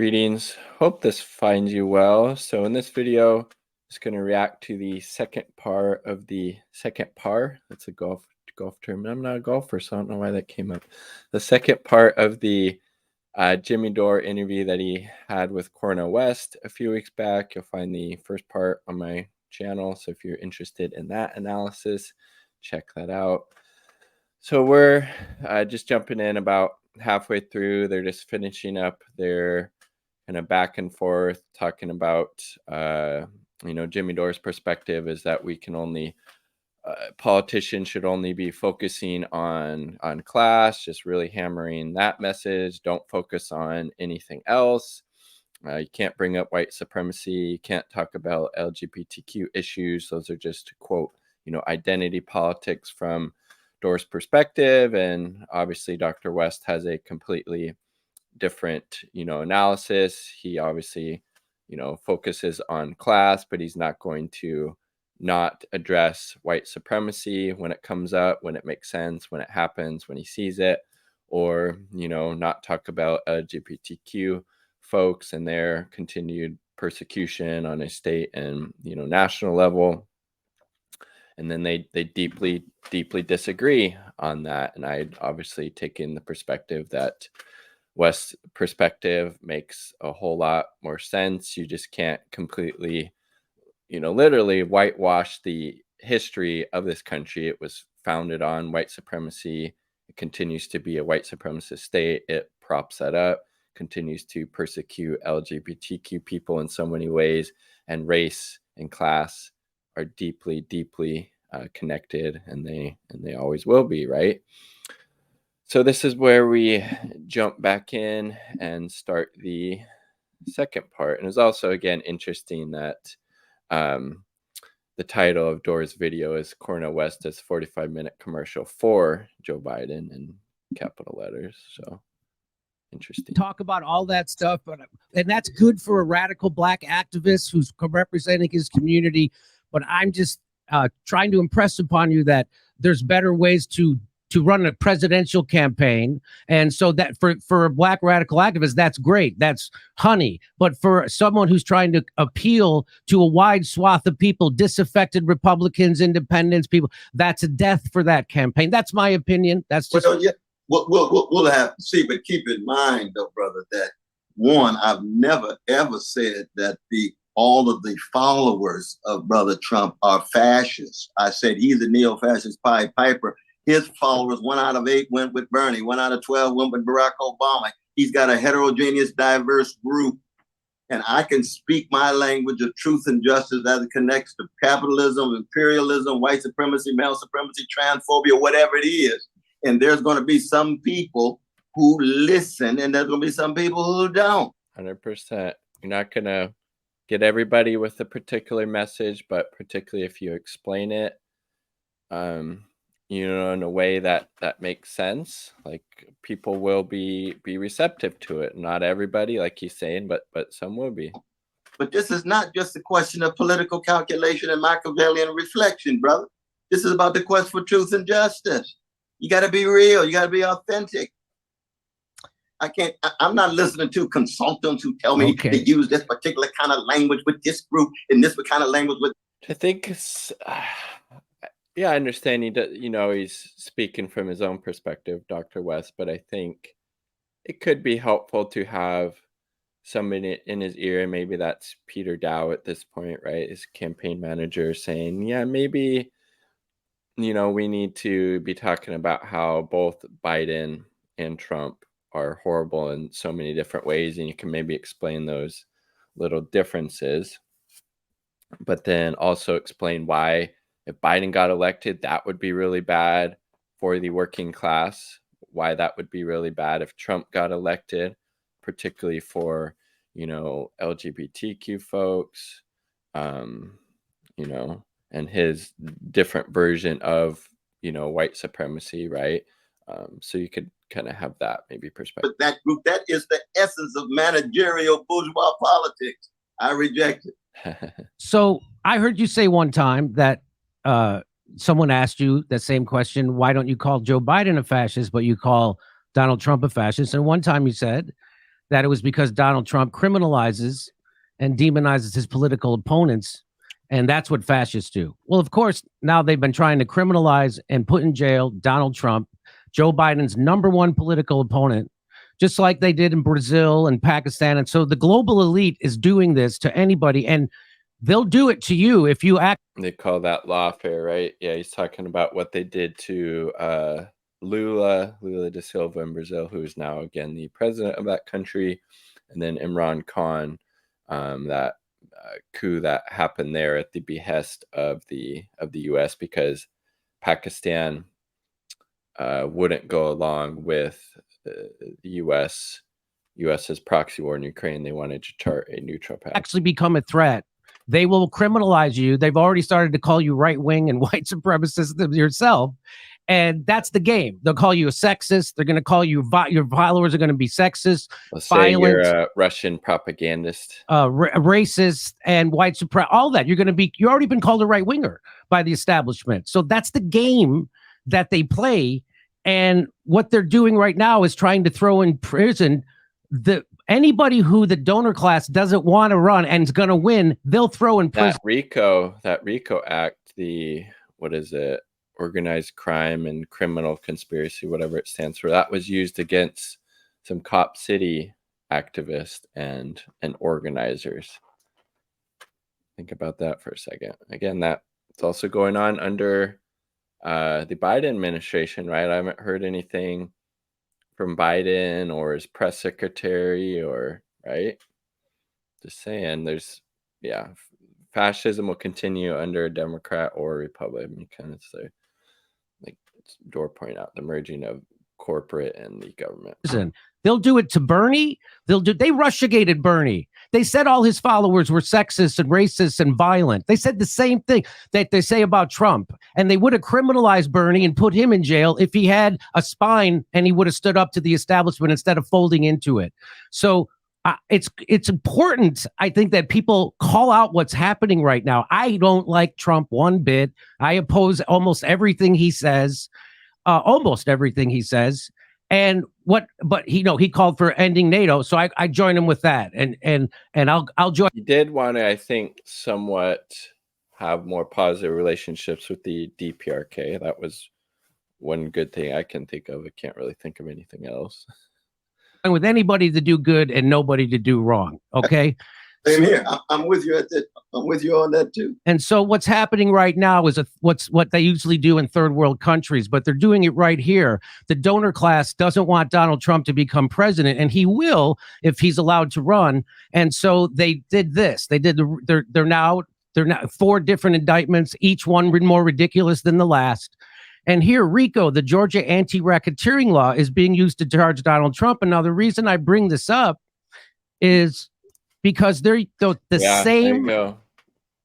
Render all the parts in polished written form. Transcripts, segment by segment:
Greetings. Hope this finds you well. So in this video, I'm just going to react to the second part of the second par. That's a golf term. I'm not a golfer, so I don't know why that came up. The second part of the Jimmy Dore interview that he had with Cornel West a few weeks back. You'll find the first part on my channel. So if you're interested in that analysis, check that out. So we're just jumping in about halfway through. They're just finishing up their kind of back and forth, talking about, Jimmy Dore's perspective is that we can only, politicians should only be focusing on class, just really hammering that message. Don't focus on anything else. You can't bring up white supremacy. You can't talk about LGBTQ issues. Those are just, quote, identity politics from Dore's perspective. And obviously, Dr. West has a completely different, analysis. He obviously, focuses on class, but he's not going to not address white supremacy when it comes up, when it makes sense, when it happens, when he sees it, or, not talk about LGBTQ folks and their continued persecution on a state and, national level. And then they deeply disagree on that. And I'd obviously taken the perspective that West's perspective makes a whole lot more sense. You just can't completely, literally whitewash the history of this country. It was founded on white supremacy. It continues to be a white supremacist state. It props that up, continues to persecute LGBTQ people in so many ways, and race and class are deeply connected, and they always will be, right? So this is where we jump back in and start the second part. And it's also, again, interesting that the title of Dore's video is Cornel West's 45-minute commercial for Joe Biden in capital letters. So interesting. Talk about all that stuff, and that's good for a radical Black activist who's representing his community. But I'm just trying to impress upon you that there's better ways to run a presidential campaign. And so that for a Black radical activist, that's great. That's honey. But for someone who's trying to appeal to a wide swath of people, disaffected Republicans, independents, people, that's a death for that campaign. That's my opinion. That's just... Well, yeah, we'll have to see, but keep in mind, though, brother, that one, I've never, ever said that all of the followers of Brother Trump are fascists. I said he's a neo-fascist Pied Piper. His followers, 1 out of 8 went with Bernie, 1 out of 12 went with Barack Obama. He's got a heterogeneous, diverse group. And I can speak my language of truth and justice as it connects to capitalism, imperialism, white supremacy, male supremacy, transphobia, whatever it is. And there's going to be some people who listen, and there's going to be some people who don't. 100%. You're not going to get everybody with a particular message, but particularly if you explain it, in a way that makes sense, like people will be receptive to it. Not everybody, like he's saying, but some will be. But this is not just a question of political calculation and Machiavellian reflection, brother. This is about the quest for truth and justice. You got to be real. You got to be authentic. I'm not listening to consultants who tell me to use this particular kind of language with this group and this kind of language with. I think, yeah, I understand he's speaking from his own perspective, Dr. West, but I think it could be helpful to have somebody in his ear, and maybe that's Peter Dow at this point, right? His campaign manager saying, yeah, maybe, we need to be talking about how both Biden and Trump are horrible in so many different ways, and you can maybe explain those little differences, but then also explain why, if Biden got elected, that would be really bad for the working class, why that would be really bad if Trump got elected, particularly for, LGBTQ folks, and his different version of, white supremacy, right? So you could kind of have that maybe perspective. But that group, that is the essence of managerial bourgeois politics. I reject it. So I heard you say one time that someone asked you that same question, why don't you call Joe Biden a fascist, but you call Donald Trump a fascist? And one time you said that it was because Donald Trump criminalizes and demonizes his political opponents. And that's what fascists do. Well, of course, now they've been trying to criminalize and put in jail Donald Trump, Joe Biden's #1 political opponent, just like they did in Brazil and Pakistan. And so the global elite is doing this to anybody, and they'll do it to you if you act. They call that lawfare, right? Yeah, he's talking about what they did to Lula da Silva in Brazil, who is now again the president of that country, and then Imran Khan, that coup that happened there at the behest of the U.S. because Pakistan wouldn't go along with the U.S.'s proxy war in Ukraine. They wanted to chart a neutral path. Actually become a threat. They will criminalize you. They've already started to call you right wing and white supremacist yourself. And that's the game. They'll call you a sexist. They're going to call you, your followers are going to be sexist, Let's say violent, you're a Russian propagandist, racist, and white supremacist. All that. You're already been called a right winger by the establishment. So that's the game that they play. And what they're doing right now is trying to throw in prison anybody who the donor class doesn't want to run and is going to win. They'll throw in prison. That RICO Act, what is it? Organized crime and criminal conspiracy, whatever it stands for, that was used against some Cop City activists and organizers. Think about that for a second. Again, that's also going on under the Biden administration, right? I haven't heard anything from Biden or his press secretary, or right. Just saying, fascism will continue under a Democrat or a Republican. Kind of say, like Dore pointed out, the merging of corporate and the government. They'll do it to Bernie. They russiagated Bernie. They said all his followers were sexist and racist and violent. They said the same thing that they say about Trump. And they would have criminalized Bernie and put him in jail if he had a spine and he would have stood up to the establishment instead of folding into it. So it's important, I think, that people call out what's happening right now. I don't like Trump one bit. I oppose almost everything he says. And but he called for ending NATO, so I join him with that, and I'll join. He did want to, I think, somewhat have more positive relationships with the DPRK. That was one good thing I can think of. I can't really think of anything else. And with anybody to do good and nobody to do wrong. Okay. Same here. I'm with you I'm with you on that too. And so what's happening right now is what they usually do in third world countries, but they're doing it right here. The donor class doesn't want Donald Trump to become president, and he will if he's allowed to run. And so they did this. They're now 4 different indictments, each one more ridiculous than the last. And here, RICO, the Georgia anti-racketeering law, is being used to charge Donald Trump. And now the reason I bring this up is because they're the same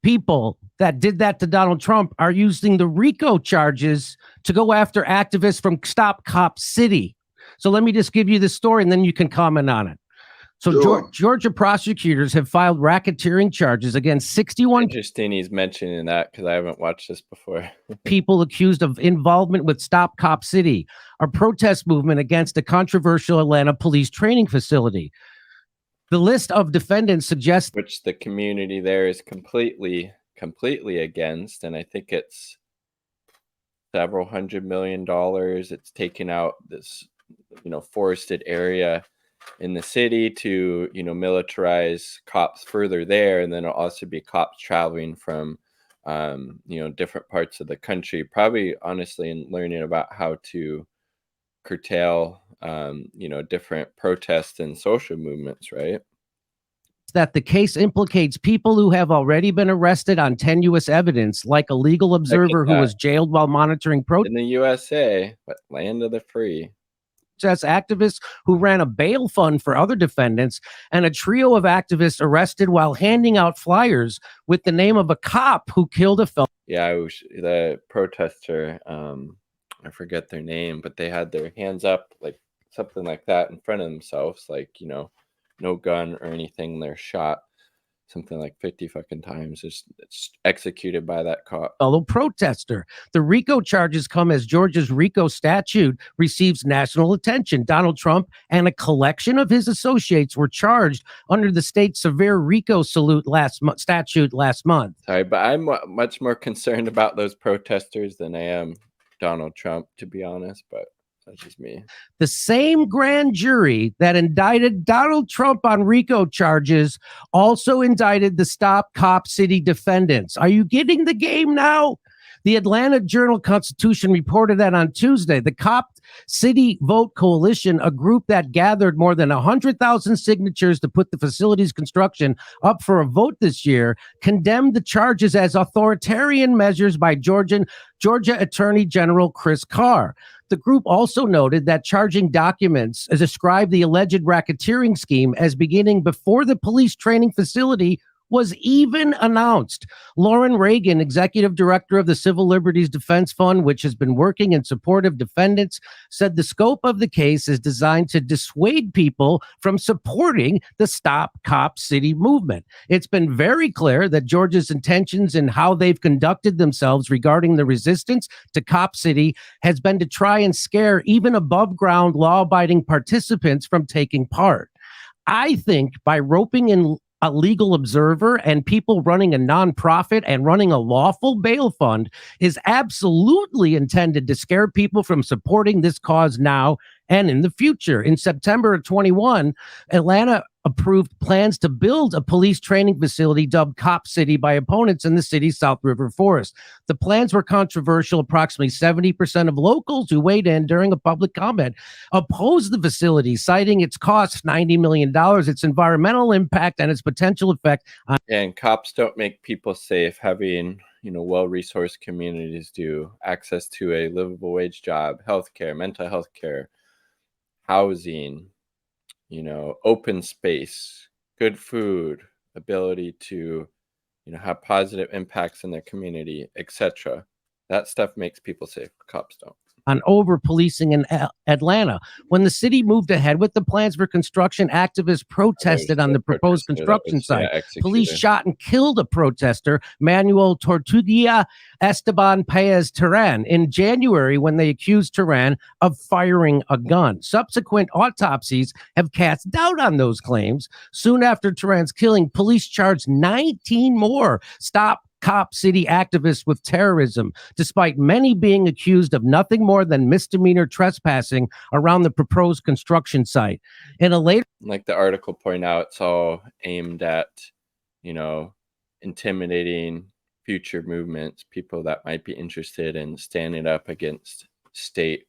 people that did that to Donald Trump are using the RICO charges to go after activists from Stop Cop City. So let me just give you the story and then you can comment on it. So sure. Georgia prosecutors have filed racketeering charges against 61. Interesting he's mentioning that because I haven't watched this before. People accused of involvement with Stop Cop City, a protest movement against a controversial Atlanta police training facility. The list of defendants suggests, which the community there is completely against, and I think it's several $100 million. It's taking out this, forested area in the city to, militarize cops further there, and then it'll also be cops traveling from, different parts of the country, probably honestly, in learning about how to curtail, different protests and social movements, right? That the case implicates people who have already been arrested on tenuous evidence, like a legal observer who was jailed while monitoring protests in the USA, but land of the free. Activists who ran a bail fund for other defendants, and a trio of activists arrested while handing out flyers with the name of a cop who killed a fellow. Yeah, the protester, I forget their name, but they had their hands up, like something like that, in front of themselves, like, no gun or anything. They're shot. something like 50 fucking times. It's executed by that cop. Fellow protester. The RICO charges come as Georgia's RICO statute receives national attention. Donald Trump and a collection of his associates were charged under the state's severe RICO statute last month. Sorry, but I'm much more concerned about those protesters than I am Donald Trump, to be honest, but that's just me. The same grand jury that indicted Donald Trump on RICO charges also indicted the Stop Cop City defendants. Are you getting the game now? The Atlanta Journal-Constitution reported that on Tuesday, the Cop City Vote Coalition, a group that gathered more than 100,000 signatures to put the facility's construction up for a vote this year, condemned the charges as authoritarian measures by Georgia Attorney General Chris Carr. The group also noted that charging documents described the alleged racketeering scheme as beginning before the police training facility was even announced. Lauren Reagan, executive director of the Civil Liberties Defense Fund, which has been working in support of defendants, said the scope of the case is designed to dissuade people from supporting the Stop Cop City movement. It's been very clear that Georgia's intentions and how they've conducted themselves regarding the resistance to Cop City has been to try and scare even above ground law-abiding participants from taking part. I think by roping in a legal observer and people running a nonprofit and running a lawful bail fund is absolutely intended to scare people from supporting this cause now and in the future. In September of 21, Atlanta approved plans to build a police training facility dubbed Cop City by opponents in the city's South River Forest. The plans were controversial. Approximately 70% of locals who weighed in during a public comment opposed the facility, citing its cost, $90 million, its environmental impact, and its potential effect on. And cops don't make people safe. Having, well-resourced communities do. Access to a livable wage job, healthcare, mental health care, housing, open space, good food, ability to, have positive impacts in their community, etc. That stuff makes people safe. Cops don't. On over-policing in Atlanta. When the city moved ahead with the plans for construction, activists protested on the proposed construction site. Police shot and killed a protester, Manuel Tortuga Esteban Paez Terán, in January when they accused Terán of firing a gun. Subsequent autopsies have cast doubt on those claims. Soon after Terán's killing, police charged 19 more Stop Cop City activists with terrorism, despite many being accused of nothing more than misdemeanor trespassing around the proposed construction site. In a later, like the article point out, it's all aimed at, intimidating future movements, people that might be interested in standing up against state,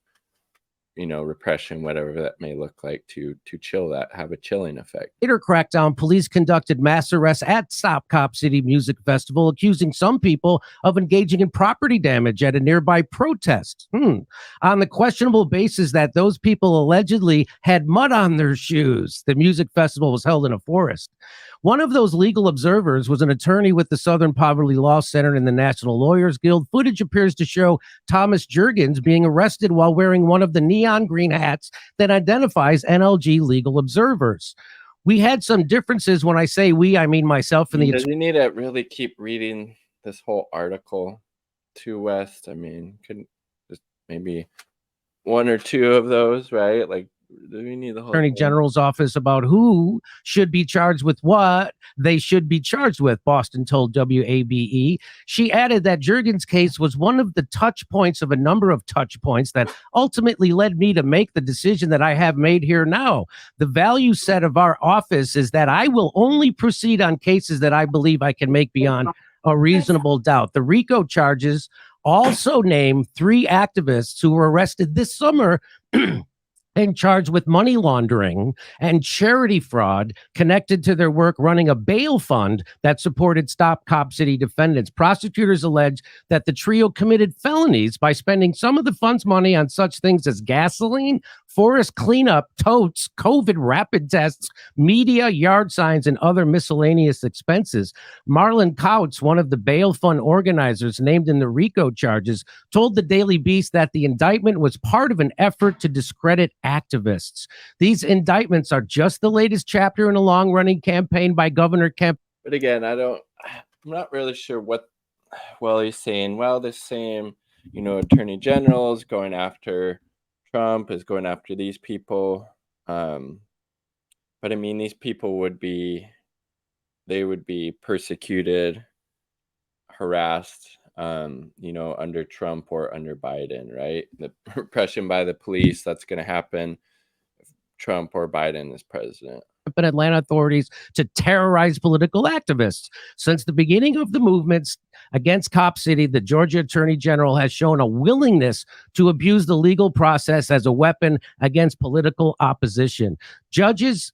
repression, whatever that may look like, to chill that, have a chilling effect. Later crackdown, police conducted mass arrests at Stop Cop City Music Festival, accusing some people of engaging in property damage at a nearby protest. On the questionable basis that those people allegedly had mud on their shoes. The music festival was held in a forest. One of those legal observers was an attorney with the Southern Poverty Law Center and the National Lawyers Guild. Footage appears to show Thomas Jurgens being arrested while wearing one of the neon green hats that identifies NLG legal observers. We had some differences. When I say we, I mean myself and the. Does he need to really keep reading this whole article to West? I mean, couldn't just maybe one or two of those, right? Like, do we need the whole Attorney General's office about who should be charged with what they should be charged with, Boston told WABE. She added that Jurgens' case was one of the touch points of a number of touch points that ultimately led me to make the decision that I have made here now. The value set of our office is that I will only proceed on cases that I believe I can make beyond a reasonable doubt. The RICO charges also name 3 activists who were arrested this summer and charged with money laundering and charity fraud connected to their work running a bail fund that supported Stop Cop City defendants. Prosecutors allege that the trio committed felonies by spending some of the fund's money on such things as gasoline, forest cleanup, totes, COVID rapid tests, media, yard signs, and other miscellaneous expenses. Marlon Couts, one of the bail fund organizers named in the RICO charges, told the Daily Beast that the indictment was part of an effort to discredit activists. These indictments are just the latest chapter in a long-running campaign by Governor Kemp. But again, I'm not really sure what. Well, he's saying, well, the same, attorney general is going after Trump, is going after these people. But I mean, these people would be persecuted, harassed, under Trump or under Biden, right? The repression by the police, that's going to happen if Trump or Biden is president. Atlanta authorities to terrorize political activists. Since the beginning of the movements against Cop City, the Georgia Attorney General has shown a willingness to abuse the legal process as a weapon against political opposition. Judges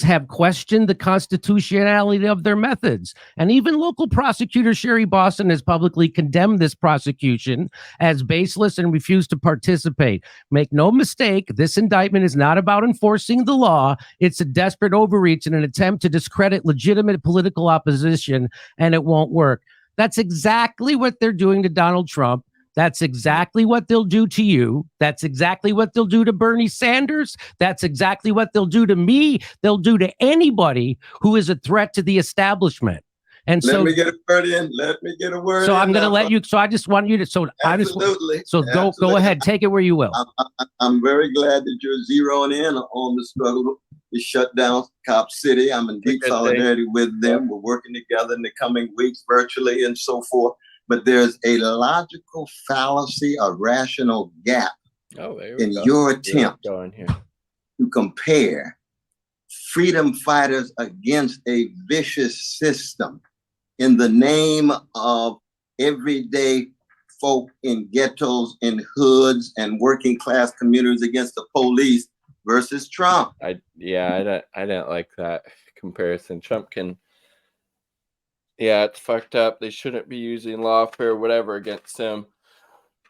have questioned the constitutionality of their methods. And even local prosecutor Sherry Boston has publicly condemned this prosecution as baseless and refused to participate. Make no mistake, this indictment is not about enforcing the law. It's a desperate overreach in an attempt to discredit legitimate political opposition, and it won't work. That's exactly what they're doing to Donald Trump. That's exactly what they'll do to you. That's exactly what they'll do to Bernie Sanders. That's exactly what they'll do to me. They'll do to anybody who is a threat to the establishment. And let me get a word in. Let me get a word. So I'm going to let you. So I just want you to. So absolutely. Go ahead. Take it where you will. I'm very glad that you're zeroing in on the struggle to shut down Cop City. I'm in deep solidarity with them. We're working together in the coming weeks, virtually and so forth. But there's a logical fallacy, a rational gap in your attempt to compare freedom fighters against a vicious system in the name of everyday folk in ghettos, in hoods, and working class communities against the police versus Trump. I didn't like that comparison. Trump can. Yeah, it's fucked up. They shouldn't be using lawfare or whatever against him.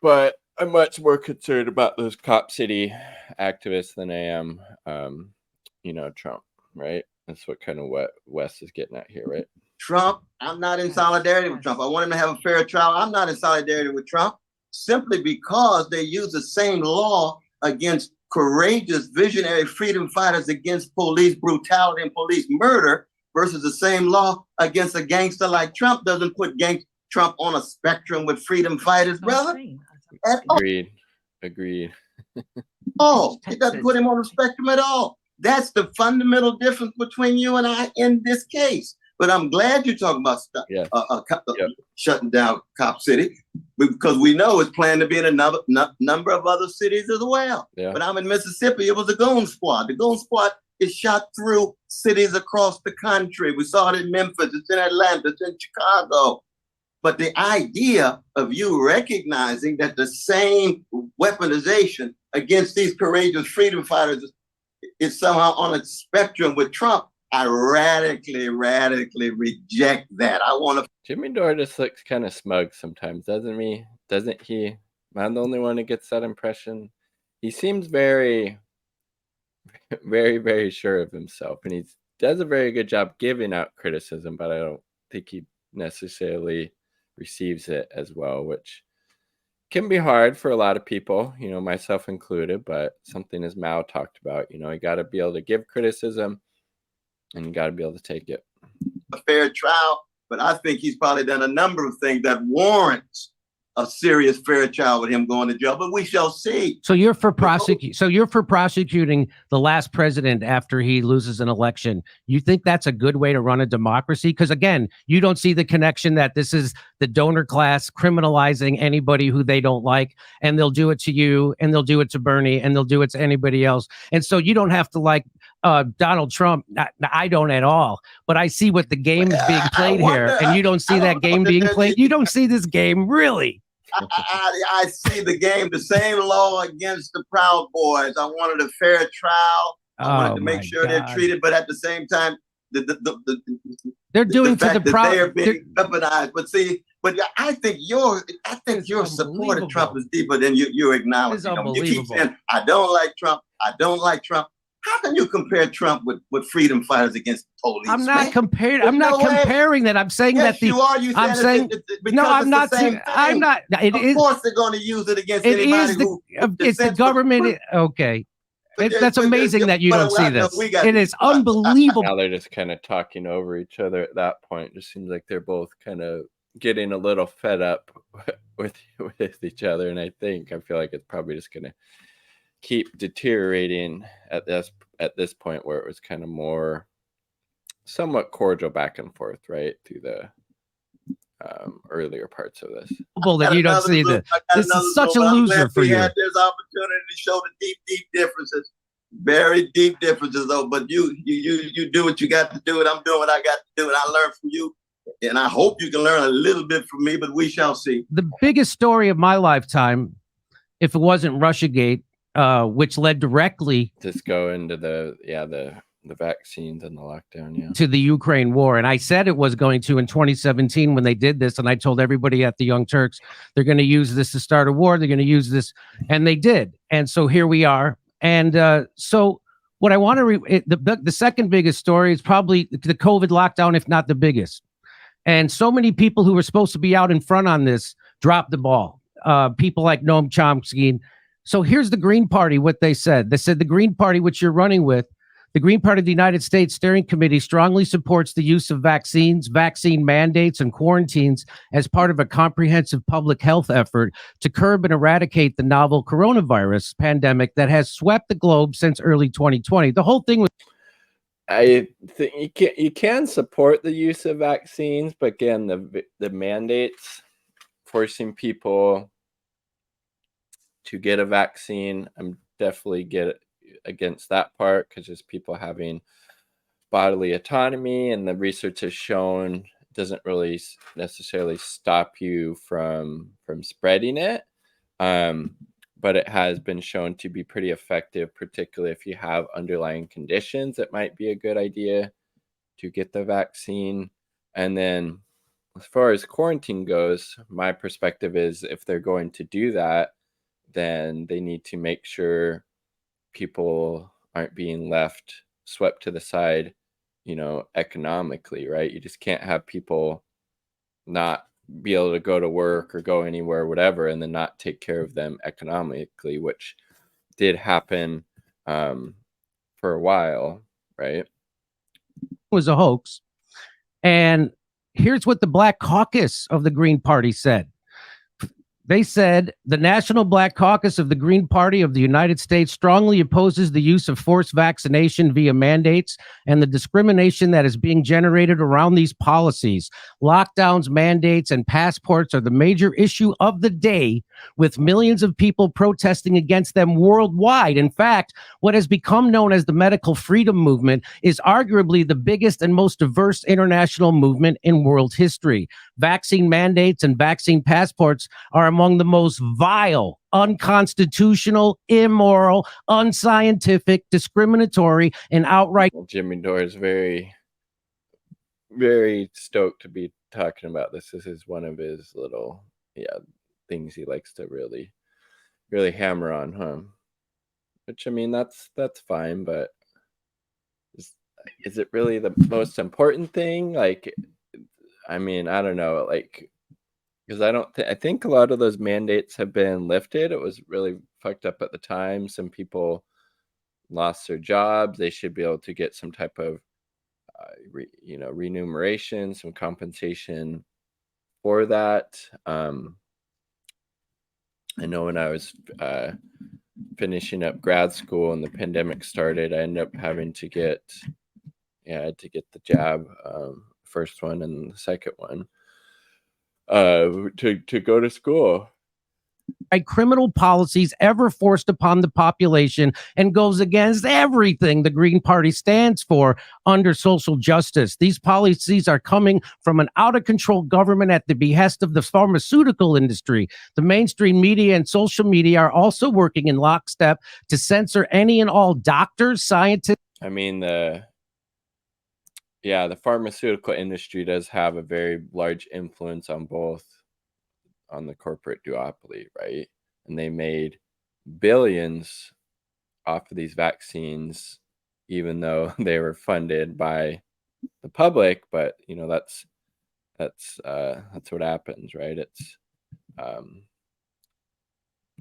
But I'm much more concerned about those Cop City activists than I am, Trump, right? That's what Wes is getting at here, right? Trump, I'm not in solidarity with Trump. I want him to have a fair trial. I'm not in solidarity with Trump simply because they use the same law against courageous, visionary freedom fighters against police brutality and police murder versus the same law against a gangster like Trump. Doesn't put Trump on a spectrum with freedom fighters, brother. Agreed. Oh, it doesn't put him on the spectrum at all. That's the fundamental difference between you and I in this case. But I'm glad you're talking about shutting down Cop City, because we know it's planned to be in a number of other cities as well. Yeah. But I'm in Mississippi. It was a goon squad. The goon squad is shot through cities across the country. We saw it in Memphis. It's in Atlanta. It's in Chicago. But the idea of you recognizing that the same weaponization against these courageous freedom fighters is somehow on a spectrum with Trump, I radically reject that. I want to. Jimmy Dore just looks kind of smug sometimes, doesn't he? Am I the only one who gets that impression? He seems very, very, very sure of himself, and he does a very good job giving out criticism, but I don't think he necessarily receives it as well, which can be hard for a lot of people, myself included. But something as Mao talked about, you got to be able to give criticism. And you got to be able to take it. A fair trial, but I think he's probably done a number of things that warrants a serious fair trial with him going to jail. But we shall see. So you're for prosecuting the last president after he loses an election. You think that's a good way to run a democracy? Because again, you don't see the connection that this is the donor class criminalizing anybody who they don't like, and they'll do it to you, and they'll do it to Bernie, and they'll do it to anybody else. And so you don't have to like Donald Trump. I don't at all, but I see what the game is being played here, and you don't see that game being played. You don't see this game, really. I see the game, the same law against the Proud Boys. I wanted a fair trial. I wanted to make sure they're treated, but at the same time, they're doing the to the Proud. They're being weaponized. But I think your support of Trump is deeper than you're acknowledging. You keep saying, "I don't like Trump. I don't like Trump." How can you compare Trump with freedom fighters against police? I'm not comparing. I'm not comparing that. I'm saying that you are. I'm saying no. I'm not. I'm not. Of course, they're going to use it against anybody who. It's the government. Okay. That's amazing that you don't see this. It is unbelievable. Now they're just kind of talking over each other at that point. It just seems like they're both kind of getting a little fed up with each other, and I feel like it's probably just going to keep deteriorating at this point, where it was kind of more somewhat cordial back and forth, right, through the earlier parts of this. That you don't see this. This is such a loser for you. We had this opportunity to show the deep differences, very deep differences, though. But you do what you got to do, and I'm doing what I got to do, and I learn from you, and I hope you can learn a little bit from me. But we shall see. The biggest story of my lifetime, if it wasn't Russiagate, which led directly just go into the vaccines and the lockdown, to the Ukraine war. And I said it was going to in 2017 when they did this. And I told everybody at the Young Turks, they're going to use this to start a war. They're going to use this. And they did. And so here we are. And so what I want to the second biggest story is probably the COVID lockdown, if not the biggest. And so many people who were supposed to be out in front on this dropped the ball. People like Noam Chomsky. So here's the Green Party, what they said. They said the Green Party, which you're running with, the Green Party of the United States Steering Committee strongly supports the use of vaccines, vaccine mandates, and quarantines as part of a comprehensive public health effort to curb and eradicate the novel coronavirus pandemic that has swept the globe since early 2020. The whole thing was... I think you can support the use of vaccines, but again, the mandates forcing people to get a vaccine, I'm definitely against that part, because just people having bodily autonomy, and the research has shown it doesn't really necessarily stop you from spreading it, but it has been shown to be pretty effective, particularly if you have underlying conditions. It might be a good idea to get the vaccine. And then as far as quarantine goes, my perspective is if they're going to do that, then they need to make sure people aren't being swept to the side, economically, right? You just can't have people not be able to go to work or go anywhere, whatever, and then not take care of them economically, which did happen for a while, right? Was a hoax. And here's what the Black Caucus of the Green Party said. They said the National Black Caucus of the Green Party of the United States strongly opposes the use of forced vaccination via mandates and the discrimination that is being generated around these policies. Lockdowns, mandates, and passports are the major issue of the day, with millions of people protesting against them worldwide. In fact, what has become known as the medical freedom movement is arguably the biggest and most diverse international movement in world history. Vaccine mandates and vaccine passports are among the most vile, unconstitutional, immoral, unscientific, discriminatory, and outright... Well, Jimmy Dore is very, very stoked to be talking about this. This is one of his little, things he likes to really, really hammer on, huh? Which, I mean, that's fine, but is it really the most important thing? Like, I mean, I don't know, like, because I think a lot of those mandates have been lifted. It was really fucked up at the time. Some people lost their jobs. They should be able to get some type of, remuneration, some compensation for that. I know when I was finishing up grad school and the pandemic started, I ended up having to get the jab, first one and the second one, to go to school. Criminal policies ever forced upon the population, and goes against everything the Green Party stands for under social justice. These policies are coming from an out-of-control government at the behest of the pharmaceutical industry. The mainstream media and social media are also working in lockstep to censor any and all doctors, scientists. I mean, the pharmaceutical industry does have a very large influence on the corporate duopoly, right? And they made billions off of these vaccines, even though they were funded by the public. But that's what happens, right? It's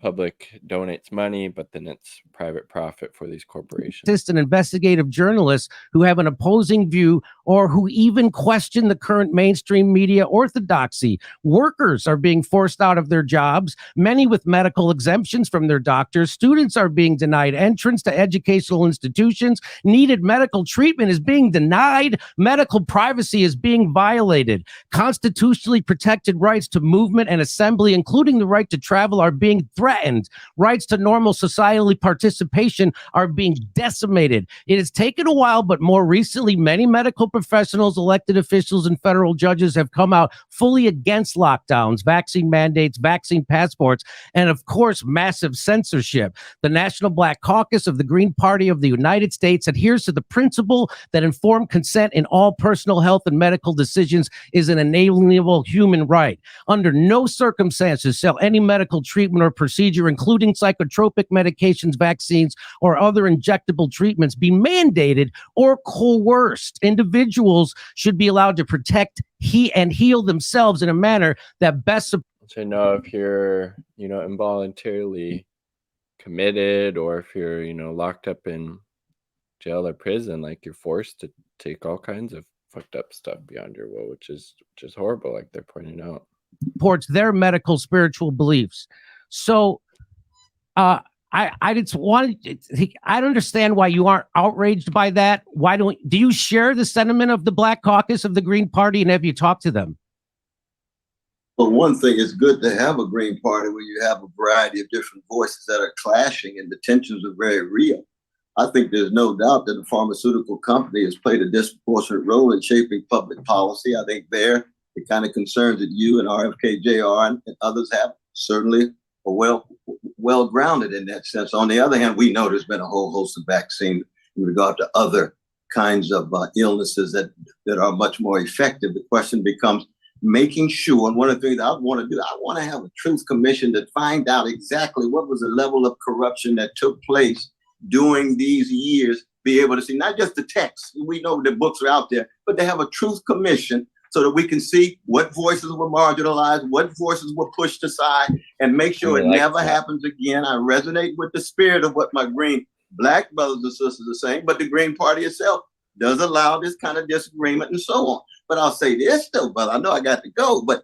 public donates money, but then it's private profit for these corporations. And investigative journalists who have an opposing view or who even question the current mainstream media orthodoxy. Workers are being forced out of their jobs, many with medical exemptions from their doctors. Students are being denied entrance to educational institutions. Needed medical treatment is being denied. Medical privacy is being violated. Constitutionally protected rights to movement and assembly, including the right to travel, are being threatened. Rights to normal societal participation are being decimated. It has taken a while, but more recently, many medical professionals, elected officials, and federal judges have come out fully against lockdowns, vaccine mandates, vaccine passports, and of course, massive censorship. The National Black Caucus of the Green Party of the United States adheres to the principle that informed consent in all personal health and medical decisions is an inalienable human right. Under no circumstances shall any medical treatment or procedure, including psychotropic medications, vaccines, or other injectable treatments, be mandated or coerced. Individuals should be allowed to protect and heal themselves in a manner that best to know if you're, involuntarily committed, or if you're, locked up in jail or prison, like you're forced to take all kinds of fucked up stuff beyond your will, which is horrible, like they're pointing out. Supports their medical spiritual beliefs. So I just wanted, I don't understand why you aren't outraged by that. Do you share the sentiment of the Black Caucus of the Green Party, and have you talked to them? Well, one thing, it's good to have a Green Party where you have a variety of different voices that are clashing and the tensions are very real. I think there's no doubt that the pharmaceutical company has played a disproportionate role in shaping public policy. I think the kind of concerns that you and RFK Jr. and others have certainly are well grounded in that sense. On the other hand, we know there's been a whole host of vaccines in regard to other kinds of illnesses that are much more effective. The question becomes making sure, and one of the things I want to do, I want to have a truth commission to find out exactly what was the level of corruption that took place during these years, be able to see not just the text, we know the books are out there, but to have a truth commission so that we can see what voices were marginalized, what voices were pushed aside, and make sure it never happens again. I resonate with the spirit of what my Green Black brothers and sisters are saying, but the Green Party itself does allow this kind of disagreement and so on. But I'll say this though, brother, I know I got to go, but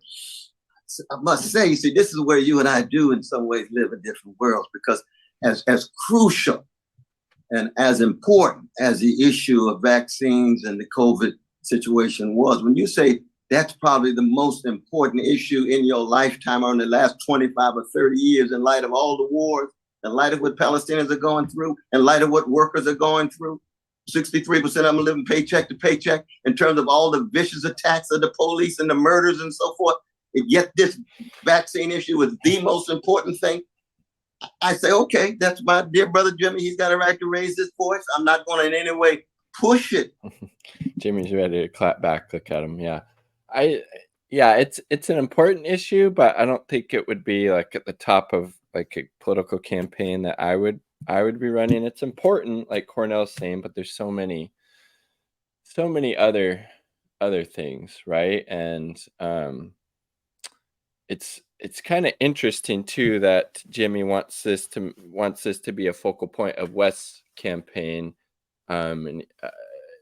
I must say, see, this is where you and I do in some ways live in different worlds, because as crucial and as important as the issue of vaccines and the COVID situation was, when you say that's probably the most important issue in your lifetime or in the last 25 or 30 years, in light of all the wars, in light of what Palestinians are going through, in light of what workers are going through, 63% of them are living paycheck to paycheck, in terms of all the vicious attacks of the police and the murders and so forth, and yet this vaccine issue is the most important thing. I say, okay, that's my dear brother Jimmy. He's got a right to raise his voice. I'm not going to in any way push it. Jimmy's ready to clap back. Look at him. Yeah. It's an important issue, but I don't think it would be like at the top of like a political campaign that I would be running. It's important, like Cornel's saying, but there's so many other things, right? And it's kind of interesting too that Jimmy wants this to be a focal point of West's campaign,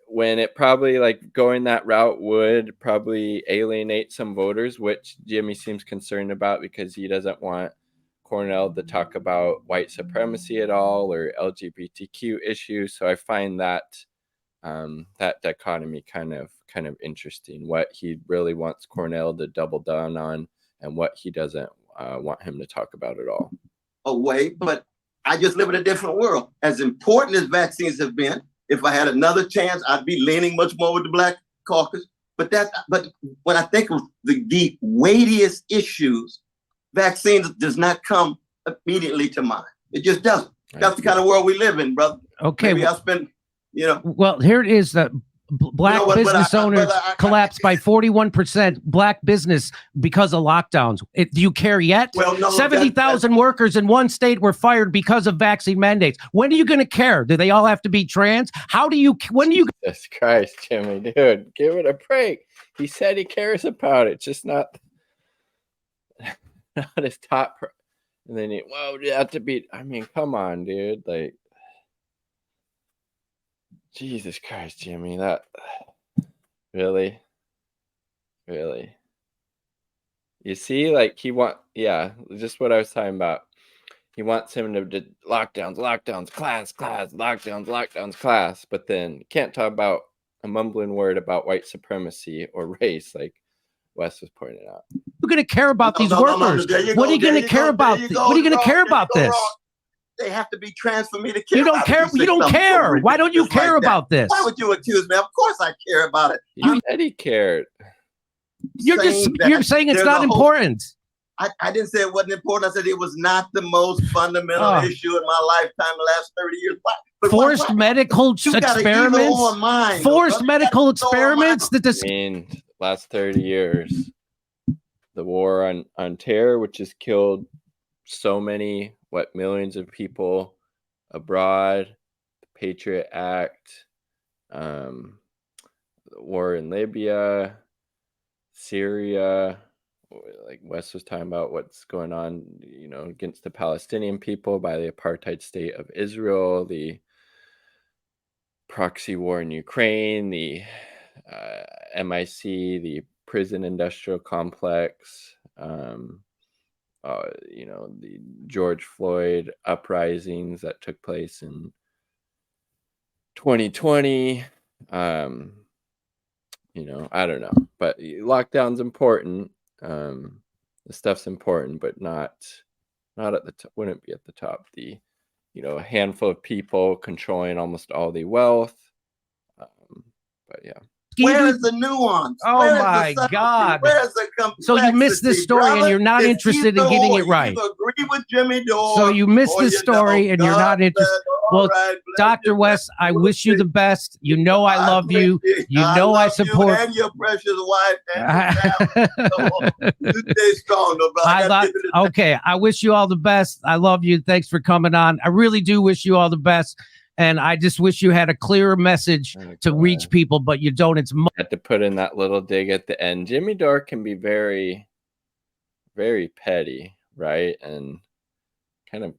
when it probably, like, going that route would probably alienate some voters, which Jimmy seems concerned about because he doesn't want Cornel to talk about white supremacy at all or LGBTQ issues. So I find that that dichotomy kind of interesting, what he really wants Cornel to double down on and what he doesn't want him to talk about at all. Away, but I just live in a different world. As important as vaccines have been, if I had another chance, I'd be leaning much more with the Black Caucus. But when I think of the weightiest issues, vaccines does not come immediately to mind. It just doesn't. That's the kind of world we live in, brother. Okay. Maybe I spend, Well, here it is. The Black business owners collapsed by 41%. Black business because of lockdowns. Do you care yet? Well, no, 70,000 workers in one state were fired because of vaccine mandates. When are you going to care? Do they all have to be trans? When do you? Jesus Christ, Jimmy, dude, give it a break. He said he cares about it, just not his top. And then well, you have to be. I mean, come on, dude. Like, Jesus Christ, Jimmy. That really. You see, like yeah, just what I was talking about. He wants him to lockdowns, class, lockdowns, class. But then can't talk about a mumbling word about white supremacy or race, like Wes was pointing out. You're going to care about these workers. What are you going to care about? What are you going to care about this? They have to be trans for me to care. You don't care. You don't care. Why don't you care about this? Why would you accuse me? Of course I care about it. You said he cared. You're saying it's not important. I didn't say it wasn't important. I said it was not the most fundamental issue in my lifetime the last 30 years. Forced medical experiments. Forced medical experiments. Last 30 years, the war on terror, which has killed so many, millions of people abroad, the Patriot Act, the war in Libya, Syria, like Wes was talking about what's going on, against the Palestinian people by the apartheid state of Israel, the proxy war in Ukraine, the MIC, the prison industrial complex, the George Floyd uprisings that took place in 2020. I don't know, but lockdown's important. The stuff's important, but not at the top. Wouldn't be at the top. The a handful of people controlling almost all the wealth. But yeah. Where is the nuance? Oh my God! Where is the complexity? So you missed this story, and you're not interested in getting it right. You agree with Jimmy Dore. So you missed this story, and you're not interested. Well, Dr. West, I wish you the best. You know I love you. You know I support you and your precious wife. And you stay strong, though, brother. Okay, I wish you all the best. I love you. Thanks for coming on. I really do wish you all the best. And I just wish you had a clearer message to reach people, but you don't. It's had to put in that little dig at the end. Jimmy Dore can be very, very petty, right? And kind of,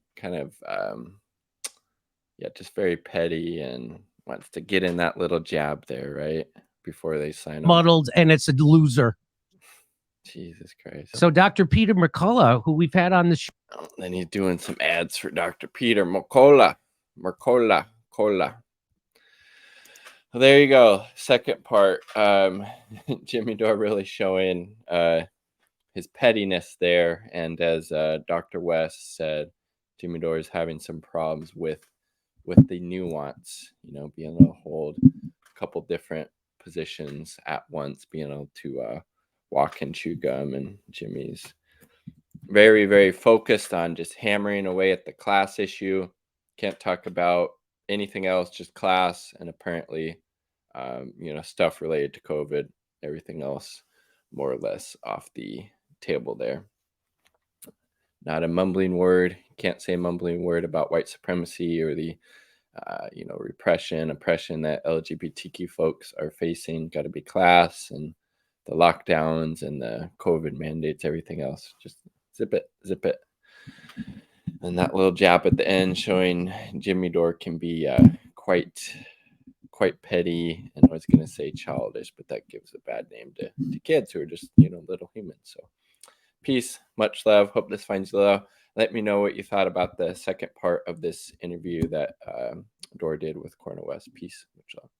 just very petty and wants to get in that little jab there, right? Before they sign muddled, and it's a loser. Jesus Christ. So Dr. Peter McCullough, who we've had on the show. Then he's doing some ads for Dr. Peter McCullough. Well, there you go. Second part. Jimmy Dore really showing his pettiness there. And as Dr. West said, Jimmy Dore is having some problems with the nuance, being able to hold a couple different positions at once, being able to walk and chew gum. And Jimmy's very, very focused on just hammering away at the class issue. Can't talk about anything else, just class, and apparently, stuff related to COVID. Everything else, more or less, off the table there. Not a mumbling word. Can't say a mumbling word about white supremacy or the, oppression that LGBTQ folks are facing. Got to be class, and the lockdowns and the COVID mandates, everything else. Just zip it. And that little jab at the end showing Jimmy Dore can be quite petty, and I was going to say childish, but that gives a bad name to kids who are just, little humans. So peace, much love. Hope this finds you well. Let me know what you thought about the second part of this interview that Dore did with Cornel West. Peace, much love.